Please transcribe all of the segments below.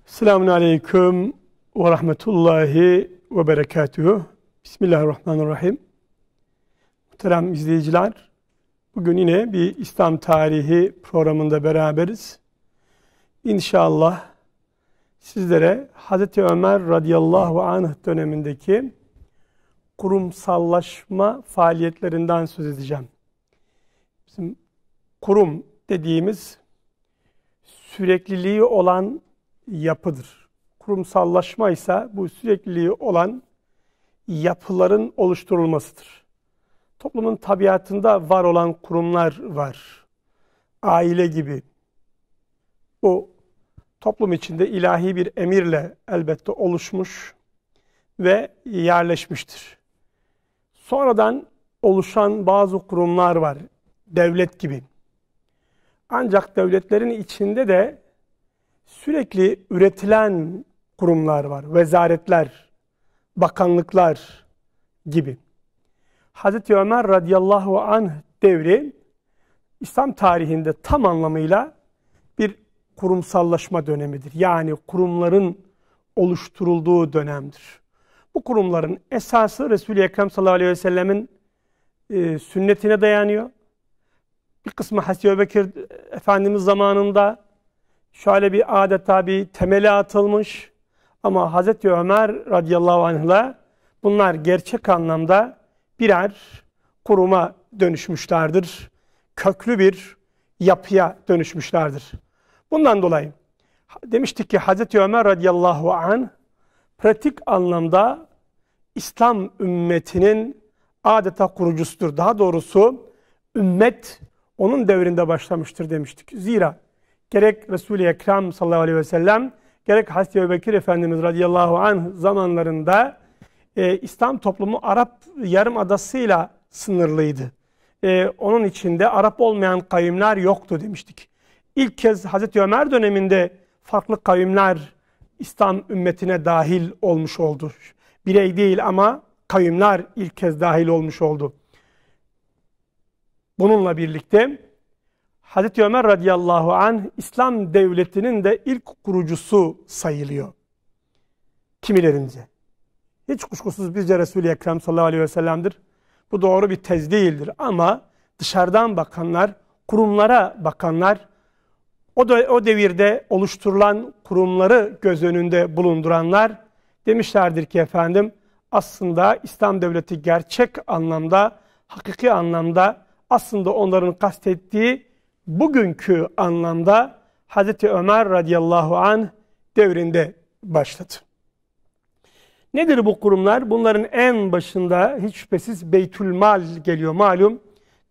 Selamun Aleyküm ve Rahmetullahi ve Berekatuhu. Bismillahirrahmanirrahim. Muhterem izleyiciler, bugün yine bir İslam tarihi programında beraberiz. İnşallah sizlere Hz. Ömer radıyallahu anh dönemindeki kurumsallaşma faaliyetlerinden söz edeceğim. Bizim kurum dediğimiz sürekliliği olan yapıdır. Kurumsallaşma ise bu sürekliliği olan yapıların oluşturulmasıdır. Toplumun tabiatında var olan kurumlar var. Aile gibi. Bu toplum içinde ilahi bir emirle elbette oluşmuş ve yerleşmiştir. Sonradan oluşan bazı kurumlar var. Devlet gibi. Ancak devletlerin içinde de sürekli üretilen kurumlar var. Vezaretler, bakanlıklar gibi. Hz. Ömer radıyallahu anh devri İslam tarihinde tam anlamıyla bir kurumsallaşma dönemidir. Yani kurumların oluşturulduğu dönemdir. Bu kurumların esası Resul-i Ekrem sallallahu aleyhi ve sellemin sünnetine dayanıyor. Bir kısmı Hazreti Ebubekir Efendimiz zamanında şöyle bir adeta bir temeli atılmış. Ama Hazreti Ömer radıyallahu anh'la bunlar gerçek anlamda birer kuruma dönüşmüşlerdir. Köklü bir yapıya dönüşmüşlerdir. Bundan dolayı demiştik ki Hazreti Ömer radıyallahu anh pratik anlamda İslam ümmetinin adeta kurucusudur. Daha doğrusu ümmet onun devrinde başlamıştır demiştik. Zira gerek Resul-i Ekrem sallallahu aleyhi ve sellem, gerek Hazreti Ebubekir Efendimiz radıyallahu anh zamanlarında İslam toplumu Arap Yarımadası'yla sınırlıydı. Onun içinde Arap olmayan kavimler yoktu demiştik. İlk kez Hazreti Ömer döneminde farklı kavimler İslam ümmetine dahil olmuş oldu. Birey değil ama kavimler ilk kez dahil olmuş oldu. Bununla birlikte Hazreti Ömer radıyallahu anh İslam devletinin de ilk kurucusu sayılıyor. Kimilerince. Hiç kuşkusuz bizce Resul-i Ekrem sallallahu aleyhi ve sellem'dir. Bu doğru bir tez değildir ama dışarıdan bakanlar, kurumlara bakanlar, o devirde oluşturulan kurumları göz önünde bulunduranlar demişlerdir ki efendim aslında İslam devleti gerçek anlamda, hakiki anlamda aslında onların kastettiği bugünkü anlamda Hazreti Ömer radıyallahu anh devrinde başladı. Nedir bu kurumlar? Bunların en başında hiç şüphesiz Beytülmal geliyor. Malum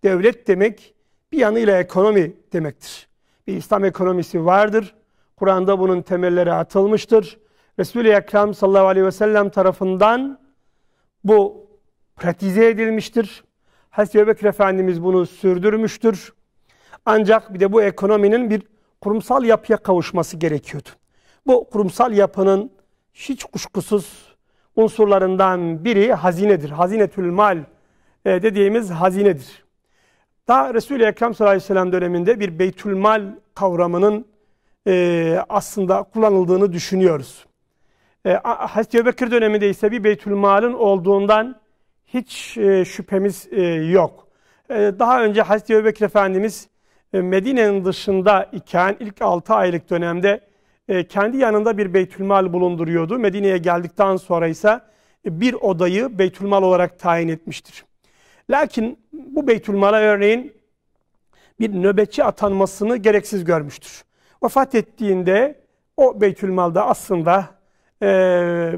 devlet demek bir yanıyla ekonomi demektir. Bir İslam ekonomisi vardır. Kur'an'da bunun temelleri atılmıştır. Resul-i Ekrem sallallahu aleyhi ve sellem tarafından bu pratize edilmiştir. Hazreti Ebubekir Efendimiz bunu sürdürmüştür. Ancak bir de bu ekonominin bir kurumsal yapıya kavuşması gerekiyordu. Bu kurumsal yapının hiç kuşkusuz unsurlarından biri hazinedir. Hazinetül mal dediğimiz hazinedir. Daha Resul-i Ekrem sallallahu aleyhi ve sellem döneminde bir beytülmal kavramının aslında kullanıldığını düşünüyoruz. Hazreti Ebubekir döneminde ise bir beytülmalın olduğundan hiç şüphemiz yok. Daha önce Hazreti Ebubekir Efendimiz Medine'nin dışında iken ilk 6 aylık dönemde kendi yanında bir beytülmal bulunduruyordu. Medine'ye geldikten sonra ise bir odayı beytülmal olarak tayin etmiştir. Lakin bu beytülmala örneğin bir nöbetçi atanmasını gereksiz görmüştür. Vefat ettiğinde o beytülmalda aslında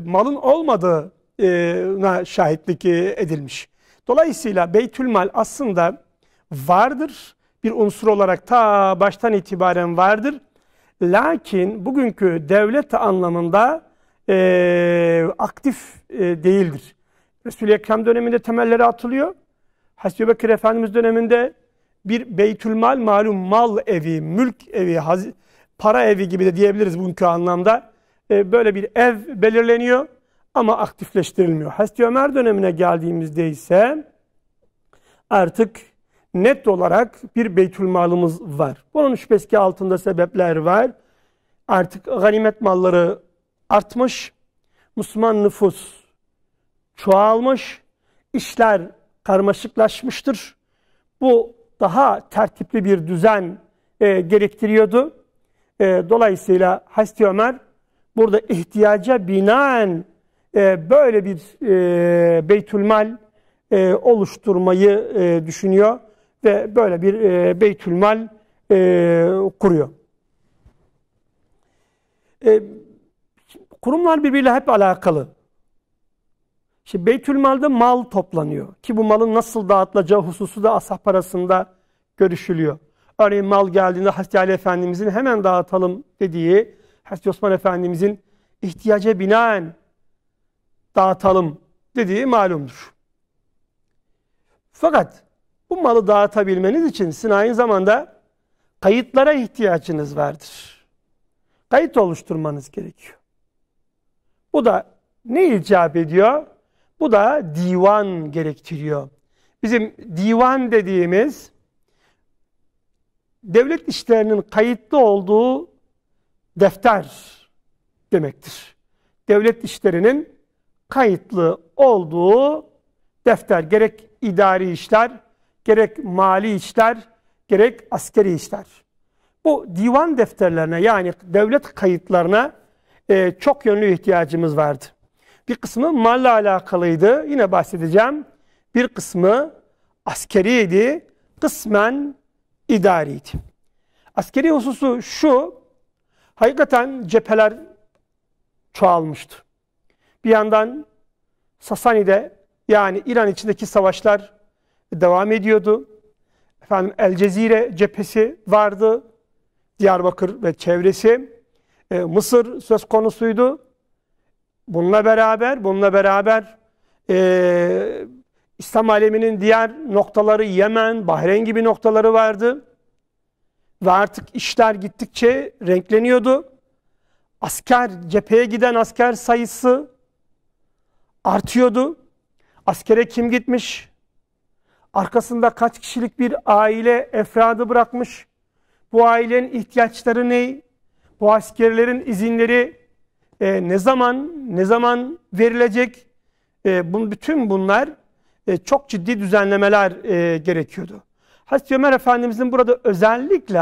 malın olmadığına şahitlik edilmiş. Dolayısıyla beytülmal aslında vardır. Bir unsur olarak ta baştan itibaren vardır. Lakin bugünkü devlet anlamında aktif değildir. Resul-i Ekrem döneminde temelleri atılıyor. Hazreti Ebubekir Efendimiz döneminde bir beytülmal malum mal evi, mülk evi, para evi gibi de diyebiliriz bugünkü anlamda. Böyle bir ev belirleniyor ama aktifleştirilmiyor. Hazreti Ömer dönemine geldiğimizde ise artık net olarak bir beytülmalımız var. Bunun şüphesiz ki altında sebepler var. Artık ganimet malları artmış, Müslüman nüfus çoğalmış, işler karmaşıklaşmıştır. Bu daha tertipli bir düzen gerektiriyordu. Dolayısıyla Hazreti Ömer burada ihtiyaca binaen böyle bir beytülmal oluşturmayı düşünüyor ve böyle bir beytülmal kuruyor. Kurumlar birbiriyle hep alakalı. Şimdi beytülmalde mal toplanıyor ki bu malın nasıl dağıtılacağı hususu da ashab arasında görüşülüyor. Örneğin mal geldiğinde Hazreti Ali Efendimizin hemen dağıtalım dediği, Hazreti Osman Efendimizin ihtiyaca binaen dağıtalım dediği malumdur. Fakat bu malı dağıtabilmeniz için sizin aynı zamanda kayıtlara ihtiyacınız vardır. Kayıt oluşturmanız gerekiyor. Bu da ne icap ediyor? Bu da divan gerektiriyor. Bizim divan dediğimiz devlet işlerinin kayıtlı olduğu defter demektir. Devlet işlerinin kayıtlı olduğu defter, gerek idari işler, gerek mali işler, gerek askeri işler. Bu divan defterlerine, yani devlet kayıtlarına çok yönlü ihtiyacımız vardı. Bir kısmı malla alakalıydı, yine bahsedeceğim. Bir kısmı askeriydi, kısmen idariydi. Askeri hususu şu, hakikaten cepheler çoğalmıştı. Bir yandan Sasani'de, yani İran içindeki savaşlar devam ediyordu. El Cezire cephesi vardı, Diyarbakır ve çevresi. Mısır söz konusuydu. Bununla beraber İslam aleminin diğer noktaları, Yemen, Bahreyn gibi noktaları vardı. Ve artık işler gittikçe renkleniyordu. Cepheye giden asker sayısı artıyordu. Askere kim gitmiş? Arkasında kaç kişilik bir aile efradı bırakmış? Bu ailenin ihtiyaçları ne? Bu askerlerin izinleri ne zaman verilecek? Bütün bunlar çok ciddi düzenlemeler gerekiyordu. Hazreti Ömer Efendimizin burada özellikle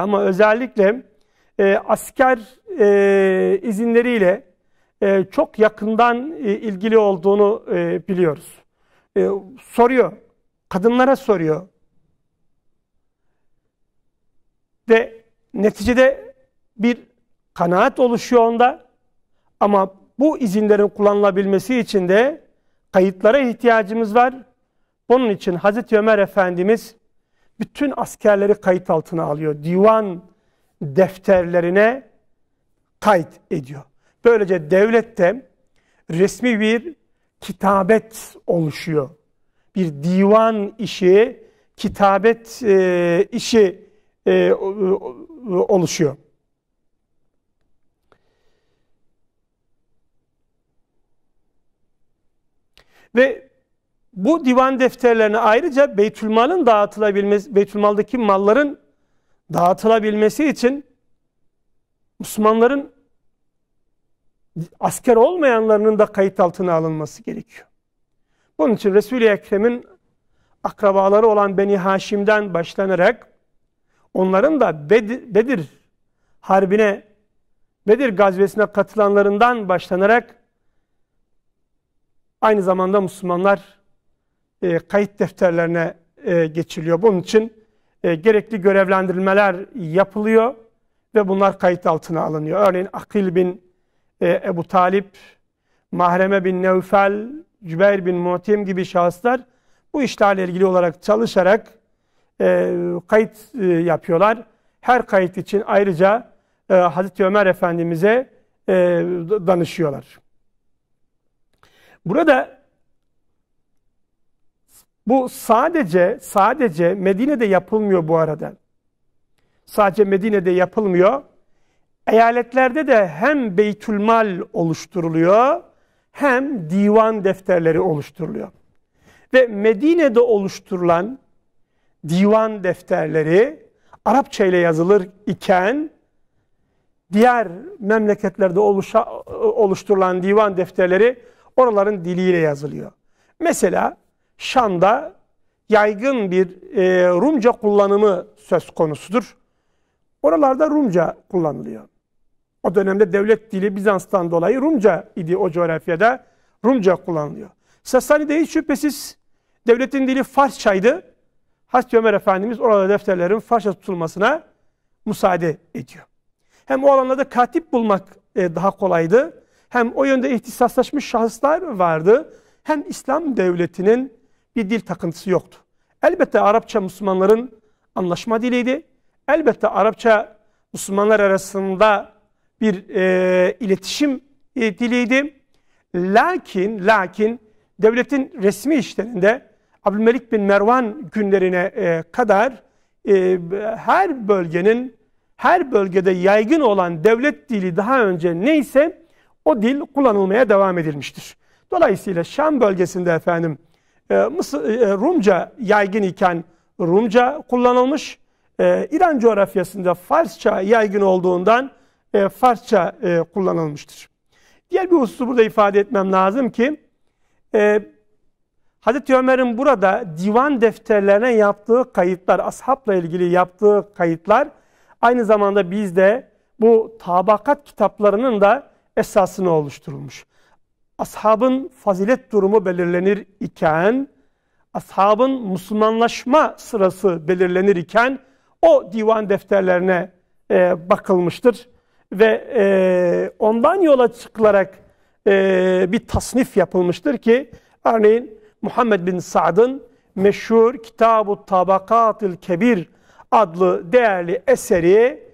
asker izinleriyle çok yakından ilgili olduğunu biliyoruz. Soruyor, kadınlara soruyor. Ve neticede bir kanaat oluşuyor onda. Ama bu izinlerin kullanılabilmesi için de kayıtlara ihtiyacımız var. Bunun için Hazreti Ömer Efendimiz bütün askerleri kayıt altına alıyor. Divan defterlerine kayıt ediyor. Böylece devlette resmi bir kitabet oluşuyor. Bir divan işi, kitabet işi oluşuyor. Ve bu divan defterlerine ayrıca Beytülmal'daki malların dağıtılabilmesi için Müslümanların asker olmayanlarının da kayıt altına alınması gerekiyor. Bunun için Resul-i Ekrem'in akrabaları olan Beni Haşim'den başlanarak onların da Bedir gazvesine katılanlarından başlanarak aynı zamanda Müslümanlar kayıt defterlerine geçiliyor. Bunun için gerekli görevlendirilmeler yapılıyor ve bunlar kayıt altına alınıyor. Örneğin Akil bin Ebu Talip, Mahreme bin Nevfel, Cübeyr bin Mu'tim gibi şahıslar bu işlerle ilgili olarak çalışarak kayıt yapıyorlar. Her kayıt için ayrıca Hazreti Ömer Efendimiz'e danışıyorlar. Burada bu sadece Medine'de yapılmıyor bu arada. Sadece Medine'de yapılmıyor. Eyaletlerde de hem beytülmal oluşturuluyor hem divan defterleri oluşturuluyor. Ve Medine'de oluşturulan divan defterleri Arapça ile yazılır iken diğer memleketlerde oluşturulan divan defterleri oraların diliyle yazılıyor. Mesela Şam'da yaygın bir Rumca kullanımı söz konusudur. Oralarda Rumca kullanılıyor. O dönemde devlet dili Bizans'tan dolayı Rumca idi, o coğrafyada Rumca kullanılıyor. Sasani'de hiç şüphesiz devletin dili Farsçaydı. Hazreti Ömer Efendimiz orada defterlerin Farsça tutulmasına müsaade ediyor. Hem o alanlarda katip bulmak daha kolaydı. Hem o yönde ihtisaslaşmış şahıslar vardı. Hem İslam devletinin bir dil takıntısı yoktu. Elbette Arapça Müslümanların anlaşma diliydi. Elbette Arapça Müslümanlar arasında bir iletişim diliydi. Lakin devletin resmi işlerinde Abdülmelik bin Mervan günlerine kadar her bölgede yaygın olan devlet dili daha önce neyse o dil kullanılmaya devam edilmiştir. Dolayısıyla Şam bölgesinde Rumca yaygın iken Rumca kullanılmış. İran coğrafyasında Farsça yaygın olduğundan Farsça kullanılmıştır. Diğer bir hususu burada ifade etmem lazım ki Hazreti Ömer'in burada divan defterlerine yaptığı kayıtlar, ashabla ilgili yaptığı kayıtlar aynı zamanda bizde bu tabakat kitaplarının da esasını oluşturulmuş. Ashabın fazilet durumu belirlenir iken, ashabın Müslümanlaşma sırası belirlenir iken o divan defterlerine bakılmıştır. Ve ondan yola çıkılarak bir tasnif yapılmıştır ki örneğin Muhammed bin Sa'd'ın meşhur Kitab-ı Tabakatil Kebir adlı değerli eseri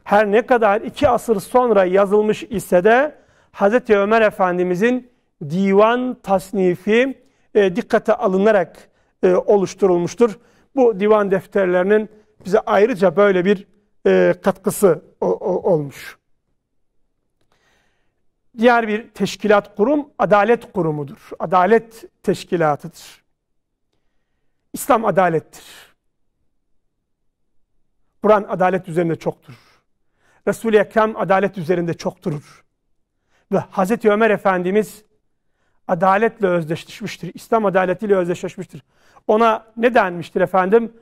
her ne kadar 2 asır sonra yazılmış ise de Hazreti Ömer Efendimizin divan tasnifi dikkate alınarak oluşturulmuştur. Bu divan defterlerinin bize ayrıca böyle bir katkısı olmuş. Diğer bir teşkilat kurum Adalet Kurumu'dur. Adalet teşkilatıdır. İslam adalettir. Kur'an adalet üzerinde çok durur. Resul-i Ekrem adalet üzerinde çok durur. Ve Hazreti Ömer Efendimiz adaletle özdeşleşmiştir. İslam adaletiyle özdeşleşmiştir. Ona ne denmiştir efendim?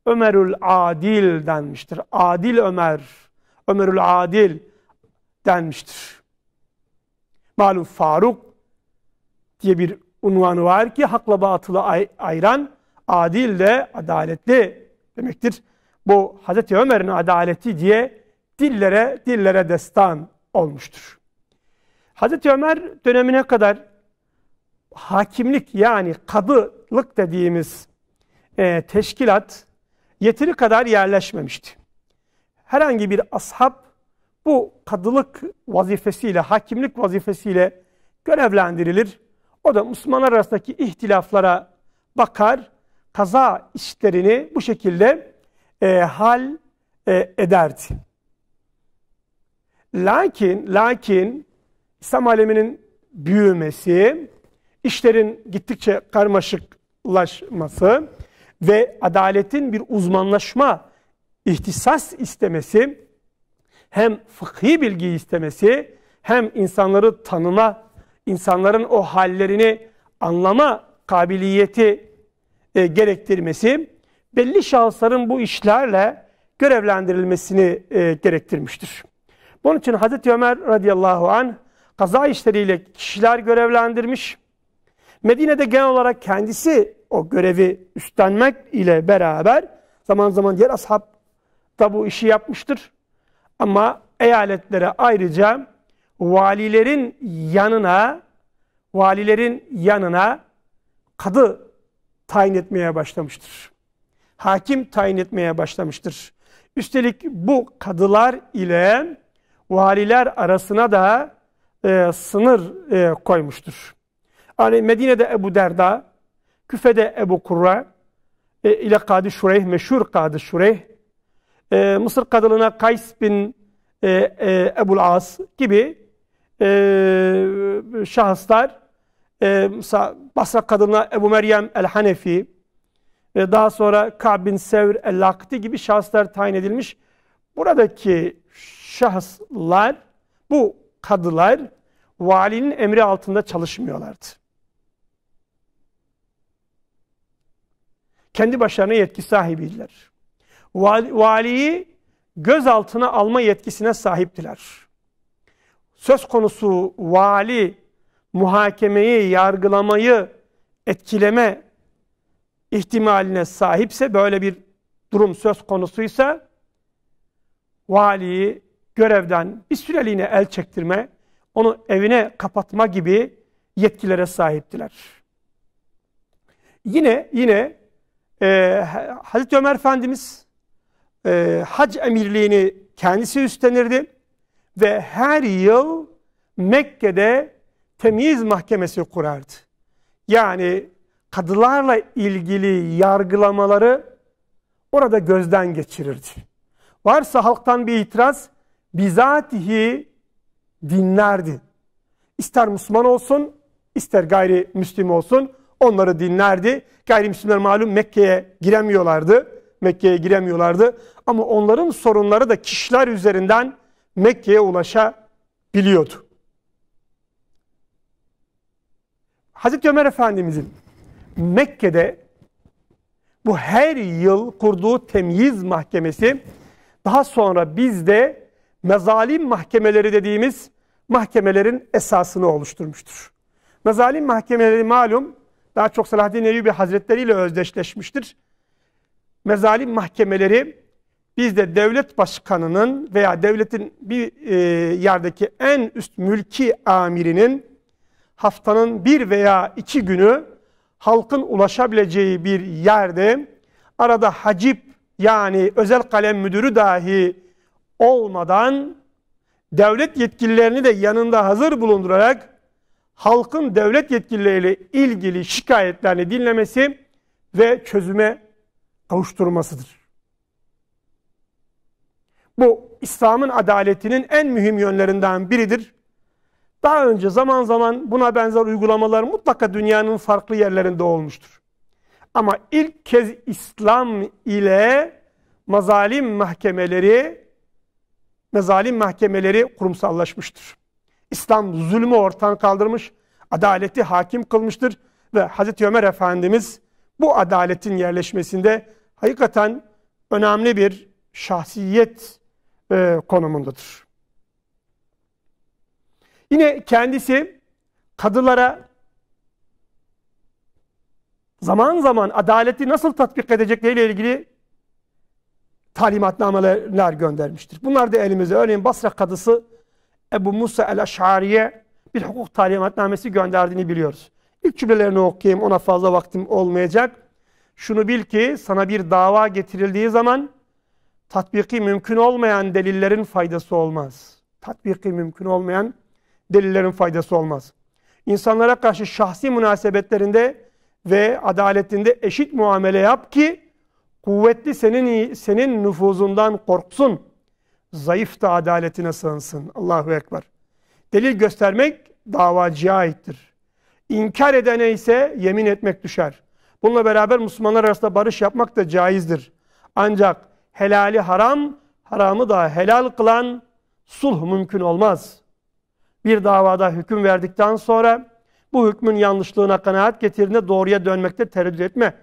Ömerül Adil denmiştir. Adil Ömer, Ömerül Adil denmiştir. Malum Faruk diye bir unvanı var ki hakla batılı ayıran, adil de adaletli demektir. Bu Hazreti Ömer'in adaleti diye dillere destan olmuştur. Hazreti Ömer dönemine kadar hakimlik yani kadılık dediğimiz teşkilat yeteri kadar yerleşmemişti. Herhangi bir ashab bu kadılık vazifesiyle, hakimlik vazifesiyle görevlendirilir. O da Müslümanlar arasındaki ihtilaflara bakar, kaza işlerini bu şekilde hal ederdi. Lakin İslam aleminin büyümesi, işlerin gittikçe karmaşıklaşması ve adaletin bir uzmanlaşma, ihtisas istemesi, hem fıkhi bilgi istemesi, hem insanları tanıma, insanların o hallerini anlama kabiliyeti gerektirmesi, belli şahısların bu işlerle görevlendirilmesini gerektirmiştir. Bunun için Hazreti Ömer radıyallahu anh kaza işleriyle kişiler görevlendirmiş. Medine'de genel olarak kendisi o görevi üstlenmek ile beraber zaman zaman diğer ashab da bu işi yapmıştır. Ama eyaletlere ayrıca valilerin yanına kadı tayin etmeye başlamıştır. Hakim tayin etmeye başlamıştır. Üstelik bu kadılar ile valiler arasına da sınır koymuştur. Yani Medine'de Ebu Derda, Küfe'de Ebu Kurra ile Kadı Şureyh, meşhur Kadı Şureyh, Mısır kadılığına Kays bin Ebul As gibi şahıslar, Basra kadılığına Ebu Meryem el-Hanefi, daha sonra Ka'b bin Sevr el-Lakti gibi şahıslar tayin edilmiş. Buradaki şahıslar, bu kadılar valinin emri altında çalışmıyorlardı. Kendi başlarına yetki sahibiydiler. Valiyi gözaltına alma yetkisine sahiptiler. Söz konusu vali muhakemeyi, yargılamayı etkileme ihtimaline sahipse, böyle bir durum söz konusuysa valiyi görevden bir süreliğine el çektirme, onu evine kapatma gibi yetkilere sahiptiler. Yine Hazreti Ömer Efendimiz hac emirliğini kendisi üstlenirdi ve her yıl Mekke'de temyiz mahkemesi kurardı. Yani kadılarla ilgili yargılamaları orada gözden geçirirdi. Varsa halktan bir itiraz, bizatihi dinlerdi. İster Müslüman olsun, ister gayrimüslim olsun, onları dinlerdi. Gayrimüslimler malum Mekke'ye giremiyorlardı. Ama onların sorunları da kişiler üzerinden Mekke'ye ulaşabiliyordu. Hazreti Ömer Efendimizin Mekke'de bu her yıl kurduğu temyiz mahkemesi, daha sonra bizde mezalim mahkemeleri dediğimiz mahkemelerin esasını oluşturmuştur. Mezalim mahkemeleri malum daha çok Selahaddin Eyyubi Hazretleri ile özdeşleşmiştir. Mezalim mahkemeleri bizde devlet başkanının veya devletin bir yerdeki en üst mülki amirinin haftanın 1 veya 2 günü halkın ulaşabileceği bir yerde, arada hacip yani özel kalem müdürü dahi olmadan devlet yetkililerini de yanında hazır bulundurarak halkın devlet yetkilileriyle ilgili şikayetlerini dinlemesi ve çözüme kavuşturmasıdır. Bu İslam'ın adaletinin en mühim yönlerinden biridir. Daha önce zaman zaman buna benzer uygulamalar mutlaka dünyanın farklı yerlerinde olmuştur. Ama ilk kez İslam ile mezalim mahkemeleri kurumsallaşmıştır. İslam zulmü ortadan kaldırmış, adaleti hakim kılmıştır ve Hazreti Ömer Efendimiz bu adaletin yerleşmesinde hakikaten önemli bir şahsiyet konumundadır. Yine kendisi kadılara zaman zaman adaleti nasıl tatbik edecekleriyle ilgili talimatnameler göndermiştir. Bunlar da elimizde. Örneğin Basra kadısı Ebu Musa el-Eş'ariye bir hukuk talimatnamesi gönderdiğini biliyoruz. İlk cümlelerini okuyayım, ona fazla vaktim olmayacak. Şunu bil ki sana bir dava getirildiği zaman tatbiki mümkün olmayan delillerin faydası olmaz. Tatbiki mümkün olmayan delillerin faydası olmaz. İnsanlara karşı şahsi münasebetlerinde ve adaletinde eşit muamele yap ki kuvvetli senin nüfuzundan korksun. Zayıf da adaletine sığınsın. Allahu Ekber. Delil göstermek davacıya aittir. İnkar edene ise yemin etmek düşer. Bununla beraber Müslümanlar arasında barış yapmak da caizdir. Ancak helali haram, haramı da helal kılan sulh mümkün olmaz. Bir davada hüküm verdikten sonra bu hükmün yanlışlığına kanaat getirdiğinde doğruya dönmekte tereddüt etme.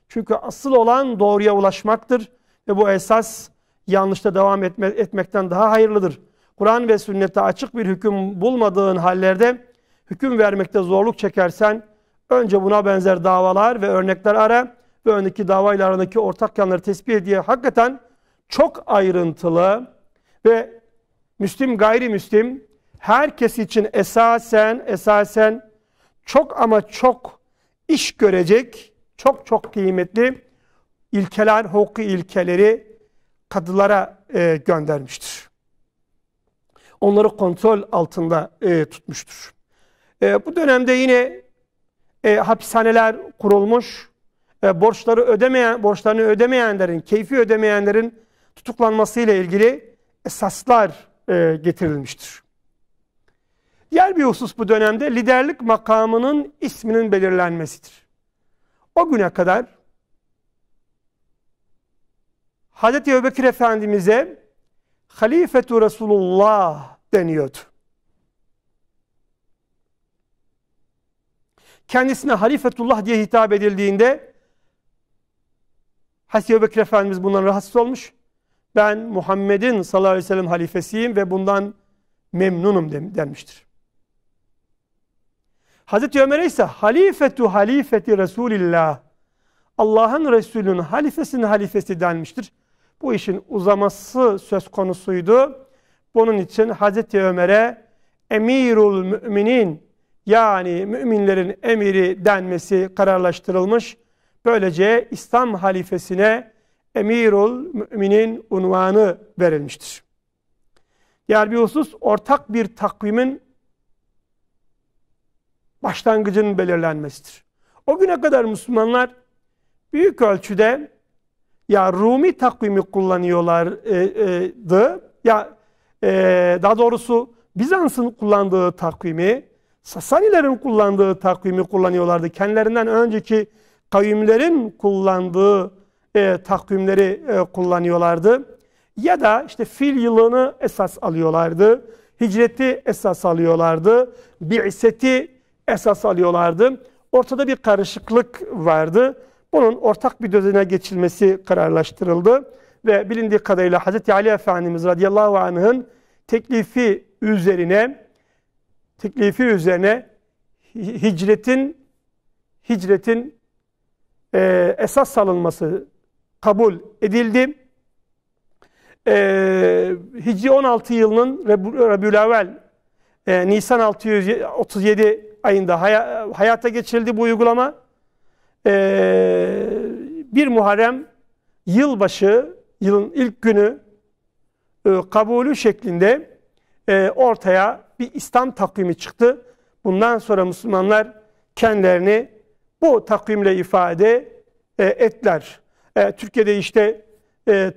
Çünkü asıl olan doğruya ulaşmaktır ve bu esas yanlışta devam etmekten daha hayırlıdır. Kur'an ve sünnette açık bir hüküm bulmadığın hallerde hüküm vermekte zorluk çekersen önce buna benzer davalar ve örnekler ara ve öndeki davayla arasındaki ortak yanları tespit et diye hakikaten çok ayrıntılı ve Müslim gayrimüslim herkes için esasen çok ama çok iş görecek, çok kıymetli ilkeler, hukuki ilkeleri kadılara göndermiştir. Onları kontrol altında tutmuştur. Bu dönemde yine hapishaneler kurulmuş, borçlarını ödemeyenlerin, keyfi ödemeyenlerin tutuklanmasıyla ilgili esaslar getirilmiştir. Diğer bir husus bu dönemde liderlik makamının isminin belirlenmesidir. O güne kadar Hazreti Ebubekir Efendimiz'e Halifetu Resulullah deniyordu. Kendisine Halifetullah diye hitap edildiğinde Hazreti Ebubekir Efendimiz bundan rahatsız olmuş. Ben Muhammed'in sallallahu aleyhi ve sellem halifesiyim ve bundan memnunum denmiştir. Hazreti Ömer'e ise halifeti Resulillah, Allah'ın Resulü'nün halifesinin halifesi denmiştir. Bu işin uzaması söz konusuydu. Bunun için Hazreti Ömer'e Emirul Müminin, yani müminlerin emiri denmesi kararlaştırılmış. Böylece İslam halifesine Emirul Müminin unvanı verilmiştir. Diğer bir husus, ortak bir takvimin başlangıcının belirlenmesidir. O güne kadar Müslümanlar büyük ölçüde ya Rumi takvimi kullanıyorlardı, daha doğrusu Bizans'ın kullandığı takvimi, Sasanilerin kullandığı takvimi kullanıyorlardı. Kendilerinden önceki kavimlerin kullandığı takvimleri kullanıyorlardı. Ya da işte fil yılını esas alıyorlardı. Hicreti esas alıyorlardı. Bi'seti esas alıyorlardı. Ortada bir karışıklık vardı. Bunun ortak bir düzene geçilmesi kararlaştırıldı. Ve bilindiği kadarıyla Hazreti Ali Efendimiz radıyallahu anh'ın teklifi üzerine hicretin esas alınması kabul edildi. Hicri 16 yılının Rabiülevvel Nisan 637 ayında hayata geçirildi bu uygulama. 1 Muharrem yılbaşı, yılın ilk günü kabulü şeklinde ortaya bir İslam takvimi çıktı. Bundan sonra Müslümanlar kendilerini bu takvimle ifade ettiler. Türkiye'de işte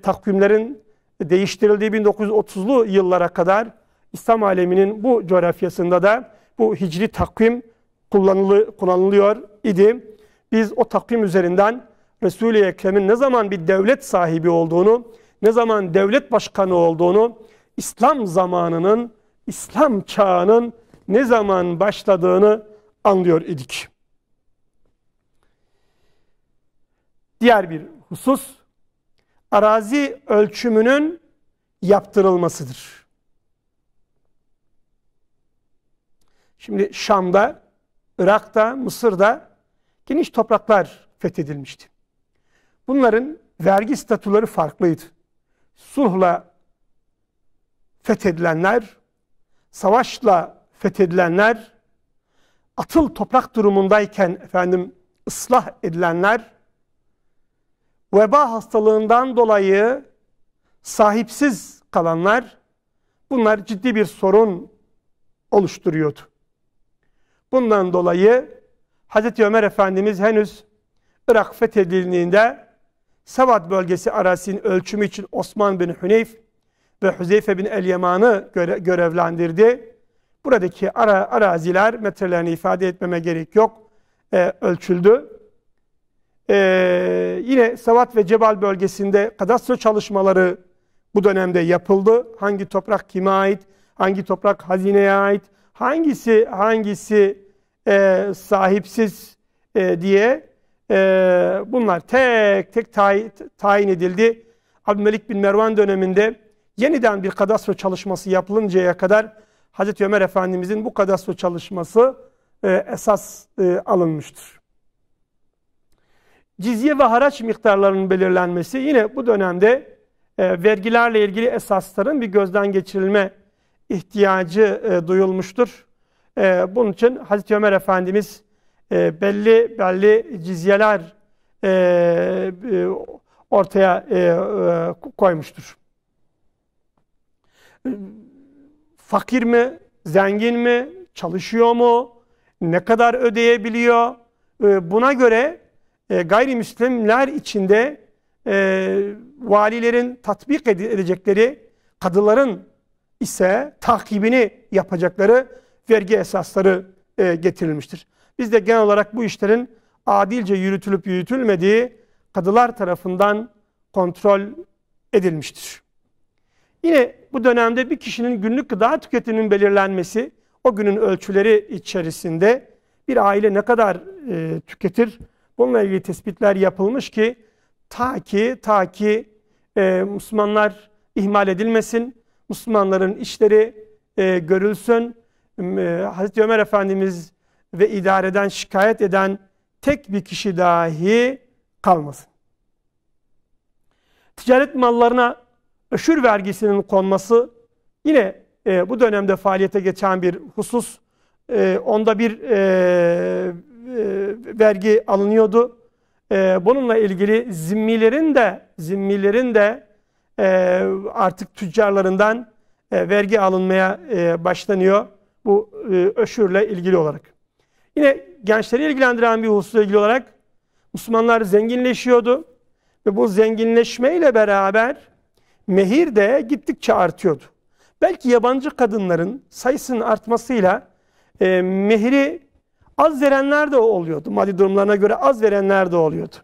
takvimlerin değiştirildiği 1930'lu yıllara kadar İslam aleminin bu coğrafyasında da bu hicri takvim kullanılıyor idi. Biz o takvim üzerinden Resul-i Ekrem'in ne zaman bir devlet sahibi olduğunu, ne zaman devlet başkanı olduğunu, İslam zamanının, İslam çağının ne zaman başladığını anlıyor idik. Diğer bir husus, arazi ölçümünün yaptırılmasıdır. Şimdi Şam'da, Irak'ta, Mısır'da geniş topraklar fethedilmişti. Bunların vergi statüleri farklıydı. Sulhla fethedilenler, savaşla fethedilenler, atıl toprak durumundayken ıslah edilenler, veba hastalığından dolayı sahipsiz kalanlar, bunlar ciddi bir sorun oluşturuyordu. Bundan dolayı Hazreti Ömer Efendimiz henüz Irak fethedildiğinde Sevad bölgesi arazisinin ölçümü için Osman bin Huneyf ve Huzeyfe bin El-Yaman'ı görevlendirdi. Buradaki araziler, metrelerini ifade etmeme gerek yok, ölçüldü. Yine Sevat ve Cebal bölgesinde kadastro çalışmaları bu dönemde yapıldı. Hangi toprak kime ait, hangi toprak hazineye ait, hangisi sahipsiz diye bunlar tek tek tayin edildi. Abdülmelik bin Mervan döneminde yeniden bir kadastro çalışması yapılıncaya kadar Hazreti Ömer Efendimizin bu kadastro çalışması esas alınmıştır. Cizye ve haraç miktarlarının belirlenmesi yine bu dönemde vergilerle ilgili esasların bir gözden geçirilme ihtiyacı duyulmuştur. Bunun için Hazreti Ömer Efendimiz belli cizyeler ortaya koymuştur. Fakir mi, zengin mi, çalışıyor mu, ne kadar ödeyebiliyor? Buna göre gayrimüslimler içinde valilerin tatbik edecekleri, kadıların ise takibini yapacakları vergi esasları getirilmiştir. Bizde genel olarak bu işlerin adilce yürütülüp yürütülmediği kadılar tarafından kontrol edilmiştir. Yine bu dönemde bir kişinin günlük gıda tüketiminin belirlenmesi, o günün ölçüleri içerisinde bir aile ne kadar tüketir, bununla ilgili tespitler yapılmış ki ta ki Müslümanlar ihmal edilmesin, Müslümanların işleri görülsün, Hazreti Ömer Efendimiz ve idareden şikayet eden tek bir kişi dahi kalmasın. Ticaret mallarına öşür vergisinin konması yine bu dönemde faaliyete geçen bir husus. Onda bir vergi alınıyordu. Bununla ilgili zimmilerin de artık tüccarlarından vergi alınmaya başlanıyor bu öşürle ilgili olarak. Yine gençleri ilgilendiren bir hususla ilgili olarak Müslümanlar zenginleşiyordu ve bu zenginleşmeyle beraber mehir de gittikçe artıyordu. Belki yabancı kadınların sayısının artmasıyla mehri az verenler de oluyordu. Maddi durumlarına göre az verenler de oluyordu.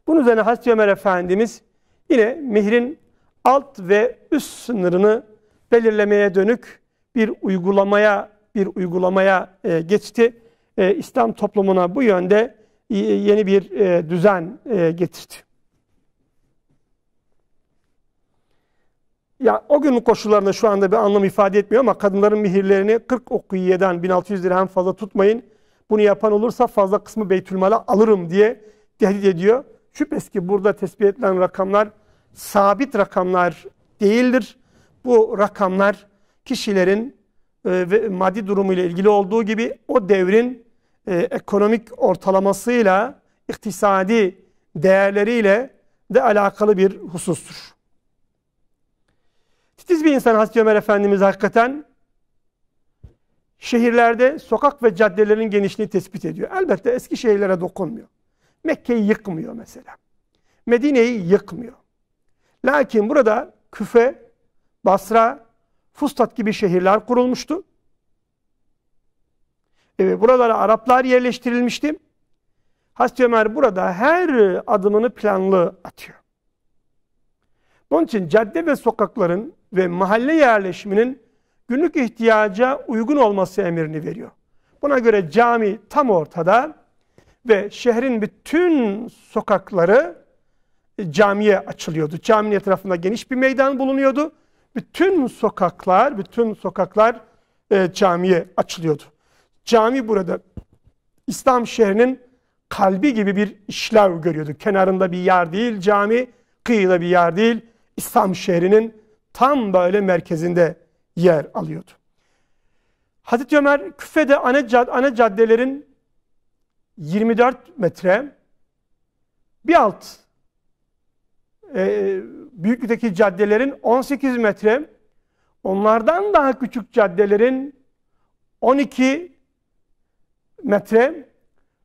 Bunun üzerine Hazreti Ömer Efendimiz yine mehrin alt ve üst sınırını belirlemeye dönük bir uygulamaya geçti. İslam toplumuna bu yönde yeni bir düzen getirdi. Ya o günün koşullarında şu anda bir anlam ifade etmiyor ama kadınların mihirlerini 40 ukiyeden 1600 dirhem fazla tutmayın. Bunu yapan olursa fazla kısmı Beytülmal'e alırım diye tehdit ediyor. Şüphesiz ki burada tespit edilen rakamlar sabit rakamlar değildir. Bu rakamlar kişilerin ve maddi durumuyla ilgili olduğu gibi o devrin ekonomik ortalamasıyla, iktisadi değerleriyle de alakalı bir husustur. Titiz bir insan Hazreti Ömer Efendimiz hakikaten şehirlerde sokak ve caddelerin genişliğini tespit ediyor. Elbette eski şehirlere dokunmuyor. Mekke'yi yıkmıyor mesela. Medine'yi yıkmıyor. Lakin burada Küfe, Basra, Fustat gibi şehirler kurulmuştu. Buralara Araplar yerleştirilmişti. Hazreti Ömer burada her adımını planlı atıyor. Bunun için cadde ve sokakların ve mahalle yerleşiminin günlük ihtiyaca uygun olması emrini veriyor. Buna göre cami tam ortada ve şehrin bütün sokakları camiye açılıyordu. Caminin etrafında geniş bir meydan bulunuyordu. Bütün sokaklar camiye açılıyordu. Cami burada İslam şehrinin kalbi gibi bir işlev görüyordu. Kenarında bir yer değil cami, kıyıda bir yer değil. İslam şehrinin tam böyle merkezinde yer alıyordu. Hazreti Ömer Küfe'de ana caddelerin 24 metre, bir alt büyüklükteki caddelerin 18 metre, onlardan daha küçük caddelerin 12 metre,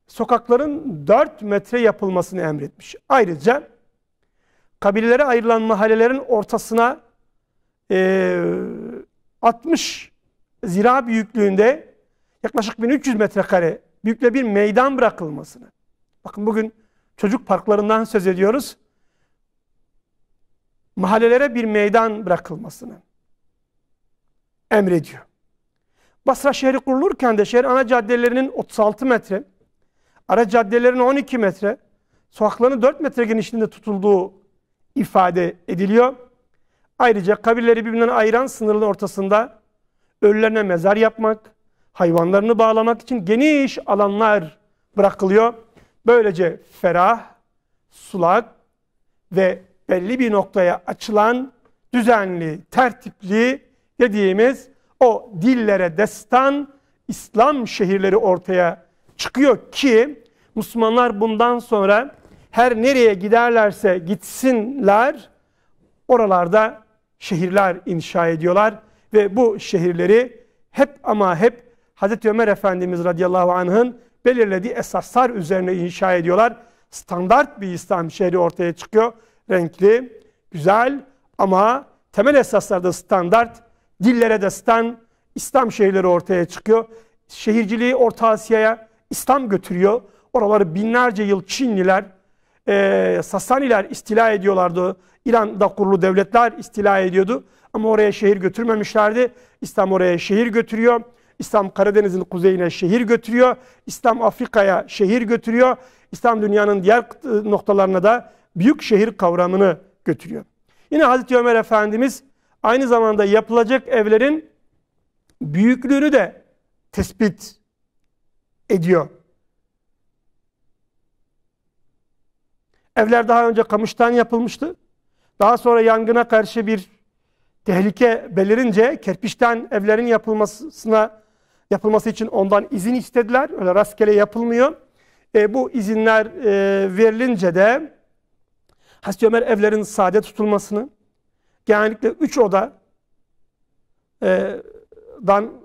sokakların 4 metre yapılmasını emretmiş. Ayrıca kabilelere ayrılan mahallelerin ortasına 60 zira büyüklüğünde yaklaşık 1300 metrekare büyüklüğünde bir meydan bırakılmasını. Bakın bugün çocuk parklarından söz ediyoruz. Mahallelere bir meydan bırakılmasını emrediyor. Basra şehri kurulurken de şehir ana caddelerinin 36 metre, ara caddelerin 12 metre, sokakların 4 metre genişliğinde tutulduğu ifade ediliyor. Ayrıca kabileleri birbirinden ayıran sınırın ortasında ölülerine mezar yapmak, hayvanlarını bağlamak için geniş alanlar bırakılıyor. Böylece ferah, sulak ve belli bir noktaya açılan düzenli, tertipli dediğimiz o dillere destan İslam şehirleri ortaya çıkıyor ki Müslümanlar bundan sonra her nereye giderlerse gitsinler oralarda şehirler inşa ediyorlar ve bu şehirleri hep Hazreti Ömer Efendimiz radıyallahu anh'ın belirlediği esaslar üzerine inşa ediyorlar. Standart bir İslam şehri ortaya çıkıyor. Renkli, güzel ama temel esaslarda standart, dillere destan İslam şehirleri ortaya çıkıyor. Şehirciliği Orta Asya'ya İslam götürüyor. Oraları binlerce yıl Çinliler, Sasaniler istila ediyorlardı. İran'da kurulu devletler istila ediyordu. Ama oraya şehir götürmemişlerdi. İslam oraya şehir götürüyor. İslam Karadeniz'in kuzeyine şehir götürüyor. İslam Afrika'ya şehir götürüyor. İslam dünyanın diğer noktalarına da büyük şehir kavramını götürüyor. Yine Hazreti Ömer Efendimiz aynı zamanda yapılacak evlerin büyüklüğünü de tespit ediyor. Evler daha önce kamıştan yapılmıştı. Daha sonra yangına karşı bir tehlike belirince kerpiçten evlerin yapılması için ondan izin istediler. Öyle rastgele yapılmıyor. Bu izinler verilince de Hazreti Ömer evlerin sade tutulmasını, genellikle 3 odadan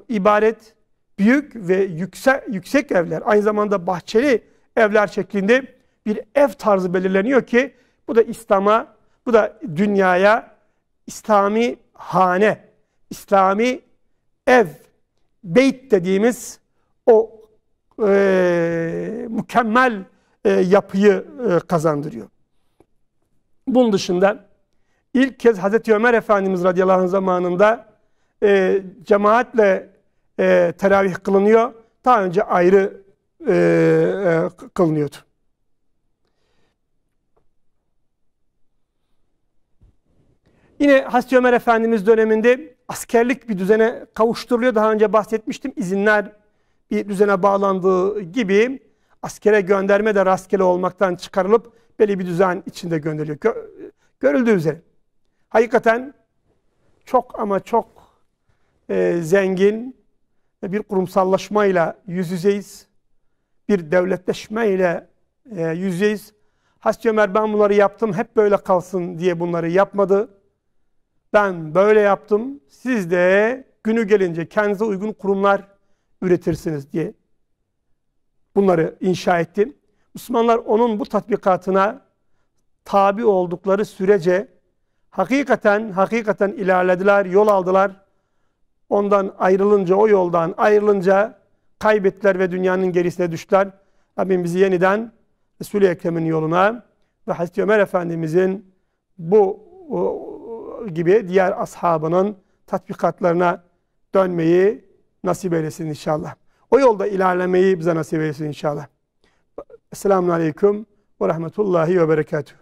ibaret büyük ve yüksek evler, aynı zamanda bahçeli evler şeklinde bir ev tarzı belirleniyor ki bu da İslam'a, bu da dünyaya İslami hane, İslami ev, beyt dediğimiz o mükemmel yapıyı kazandırıyor. Bunun dışında ilk kez Hazreti Ömer Efendimiz radıyallahu anh zamanında cemaatle teravih kılınıyor. Daha önce ayrı kılınıyordu. Yine Hazreti Ömer Efendimiz döneminde askerlik bir düzene kavuşturuluyor. Daha önce bahsetmiştim. İzinler bir düzene bağlandığı gibi askere gönderme de rastgele olmaktan çıkarılıp belli bir düzen içinde gönderiliyor. Görüldüğü üzere. Hakikaten çok ama çok zengin bir kurumsallaşmayla yüz yüzeyiz. Bir devletleşmeyle yüz yüzeyiz. Hazreti Ömer ben bunları yaptım hep böyle kalsın diye bunları yapmadı. Ben böyle yaptım. Siz de günü gelince kendinize uygun kurumlar üretirsiniz diye bunları inşa etti. Müslümanlar onun bu tatbikatına tabi oldukları sürece hakikaten ilerlediler, yol aldılar. Ondan ayrılınca, o yoldan ayrılınca kaybettiler ve dünyanın gerisine düştüler. Rabbim bizi yeniden Resul-i Ekrem'in yoluna ve Hazreti Ömer Efendimizin bu gibi diğer ashabının tatbikatlarına dönmeyi nasip eylesin inşallah. O yolda ilerlemeyi bize nasip eylesin inşallah. Esselamun Aleyküm ve Rahmetullahi ve Berekatuhu.